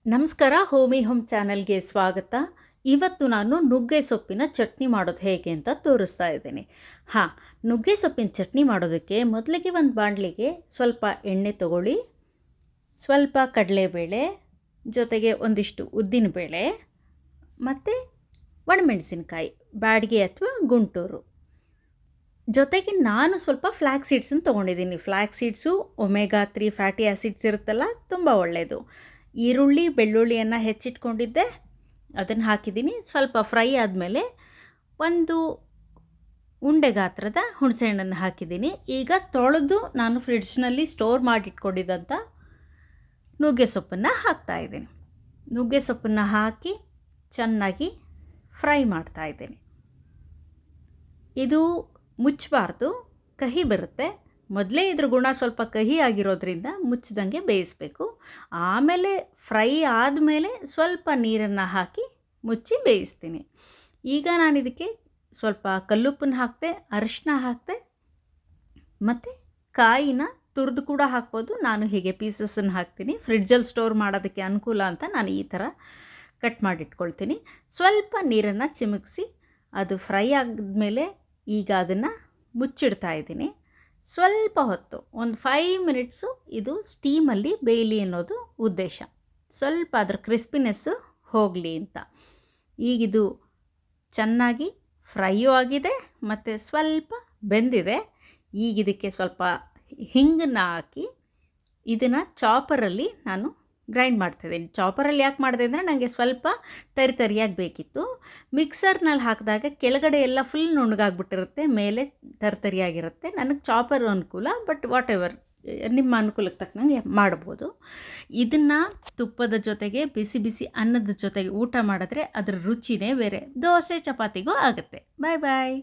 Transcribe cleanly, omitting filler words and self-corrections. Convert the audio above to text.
ನಮಸ್ಕಾರ, ಹೋಮಿ ಹೋಮ್ ಚಾನಲ್ಗೆ ಸ್ವಾಗತ. ಇವತ್ತು ನಾನು ನುಗ್ಗೆ ಸೊಪ್ಪಿನ ಚಟ್ನಿ ಮಾಡೋದು ಹೇಗೆ ಅಂತ ತೋರಿಸ್ತಾ ಇದ್ದೀನಿ. ನುಗ್ಗೆ ಸೊಪ್ಪಿನ ಚಟ್ನಿ ಮಾಡೋದಕ್ಕೆ ಮೊದಲಿಗೆ ಒಂದು ಬಾಣಲಿಗೆ ಸ್ವಲ್ಪ ಎಣ್ಣೆ ತಗೊಳ್ಳಿ, ಸ್ವಲ್ಪ ಕಡಲೆಬೇಳೆ, ಜೊತೆಗೆ ಒಂದಿಷ್ಟು ಉದ್ದಿನಬೇಳೆ ಮತ್ತು ಒಣಮೆಣಸಿನ್ಕಾಯಿ ಬ್ಯಾಡಗಿ ಅಥವಾ ಗುಂಟೂರು, ಜೊತೆಗೆ ನಾನು ಸ್ವಲ್ಪ ಫ್ಲ್ಯಾಕ್ಸ್ ಸೀಡ್ಸನ್ನು ತೊಗೊಂಡಿದ್ದೀನಿ. Flax seeds omega 3 fatty acids ಇರುತ್ತಲ್ಲ, ತುಂಬ ಒಳ್ಳೆಯದು. ಈರುಳ್ಳಿ ಬೆಳ್ಳುಳ್ಳಿಯನ್ನು ಹೆಚ್ಚಿಟ್ಕೊಂಡಿದ್ದೆ, ಅದನ್ನು ಹಾಕಿದ್ದೀನಿ. ಸ್ವಲ್ಪ ಫ್ರೈ ಆದಮೇಲೆ ಒಂದು ಉಂಡೆ ಗಾತ್ರದ ಹುಣಸೆಹಣ್ಣನ್ನು ಹಾಕಿದ್ದೀನಿ. ಈಗ ತೊಳೆದು ನಾನು ಫ್ರಿಡ್ಜ್ನಲ್ಲಿ ಸ್ಟೋರ್ ಮಾಡಿಟ್ಕೊಂಡಿದ್ದಂಥ ನುಗ್ಗೆ ಸೊಪ್ಪನ್ನು ಹಾಕ್ತಾಯಿದ್ದೀನಿ. ನುಗ್ಗೆ ಸೊಪ್ಪನ್ನು ಹಾಕಿ ಚೆನ್ನಾಗಿ ಫ್ರೈ ಮಾಡ್ತಾಯಿದ್ದೀನಿ. ಇದು ಮುಚ್ಚಬಾರ್ದು, ಕಹಿ ಬರುತ್ತೆ. ಮೊದಲೇ ಇದ್ರ ಗುಣ ಸ್ವಲ್ಪ ಕಹಿ ಆಗಿರೋದ್ರಿಂದ ಮುಚ್ಚದಂಗೆ ಬೇಯಿಸಬೇಕು. ಆಮೇಲೆ ಫ್ರೈ ಆದಮೇಲೆ ಸ್ವಲ್ಪ ನೀರನ್ನು ಹಾಕಿ ಮುಚ್ಚಿ ಬೇಯಿಸ್ತೀನಿ. ಈಗ ನಾನು ಇದಕ್ಕೆ ಸ್ವಲ್ಪ ಕಲ್ಲುಪ್ಪನ್ನು ಹಾಕಿದೆ, ಅರಿಶಿನ ಹಾಕಿದೆ ಮತ್ತು ಕಾಯಿನ ತುರಿದು ಕೂಡ ಹಾಕ್ಬೋದು. ನಾನು ಹೀಗೆ ಪೀಸಸನ್ನು ಹಾಕ್ತೀನಿ. ಫ್ರಿಡ್ಜಲ್ಲಿ ಸ್ಟೋರ್ ಮಾಡೋದಕ್ಕೆ ಅನುಕೂಲ ಅಂತ ನಾನು ಈ ಥರ ಕಟ್ ಮಾಡಿಟ್ಕೊಳ್ತೀನಿ. ಸ್ವಲ್ಪ ನೀರನ್ನು ಚಿಮುಕಿಸಿ ಅದು ಫ್ರೈ ಆದಮೇಲೆ ಈಗ ಅದನ್ನು ಮುಚ್ಚಿಡ್ತಾ ಇದ್ದೀನಿ. ಸ್ವಲ್ಪ ಹೊತ್ತು, ಒಂದು 5 ಮಿನಿಟ್ಸು ಇದು ಸ್ಟೀಮಲ್ಲಿ ಬೇಯಲಿ ಅನ್ನೋದು ಉದ್ದೇಶ. ಸ್ವಲ್ಪ ಅದರ ಕ್ರಿಸ್ಪಿನೆಸ್ಸು ಹೋಗಲಿ ಅಂತ. ಈಗಿದು ಚೆನ್ನಾಗಿ ಫ್ರೈಯೂ ಆಗಿದೆ ಮತ್ತು ಸ್ವಲ್ಪ ಬೆಂದಿದೆ. ಈಗ ಇದಕ್ಕೆ ಸ್ವಲ್ಪ ಹಿಂಗನ್ನು ಹಾಕಿ ಇದನ್ನು ಚಾಪರಲ್ಲಿ ನಾನು ಗ್ರೈಂಡ್ ಮಾಡ್ತಿದ್ದೀನಿ. ಚಾಪರಲ್ಲಿ ಯಾಕೆ ಮಾಡಿದೆ ಅಂದರೆ ನನಗೆ ಸ್ವಲ್ಪ ತರಿಯಾಗಿ ಬೇಕಿತ್ತು. ಮಿಕ್ಸರ್ನಲ್ಲಿ ಹಾಕಿದಾಗ ಕೆಳಗಡೆ ಎಲ್ಲ ಫುಲ್ ನುಣ್ಣಗಾಗ್ಬಿಟ್ಟಿರುತ್ತೆ, ಮೇಲೆ ತರಿಯಾಗಿರುತ್ತೆ. ನನಗೆ ಚಾಪರ್ ಅನುಕೂಲ, ಬಟ್ ವಾಟ್ ಎವರ್, ನಿಮ್ಮ ಅನುಕೂಲಕ್ಕೆ ತಕ್ಕನಂಗೆ ಮಾಡ್ಬೋದು. ಇದನ್ನು ತುಪ್ಪದ ಜೊತೆಗೆ ಬಿಸಿ ಬಿಸಿ ಅನ್ನದ ಜೊತೆಗೆ ಊಟ ಮಾಡಿದ್ರೆ ಅದರ ರುಚಿನೇ ಬೇರೆ. ದೋಸೆ ಚಪಾತಿಗೂ ಆಗುತ್ತೆ. ಬಾಯ್ ಬಾಯ್.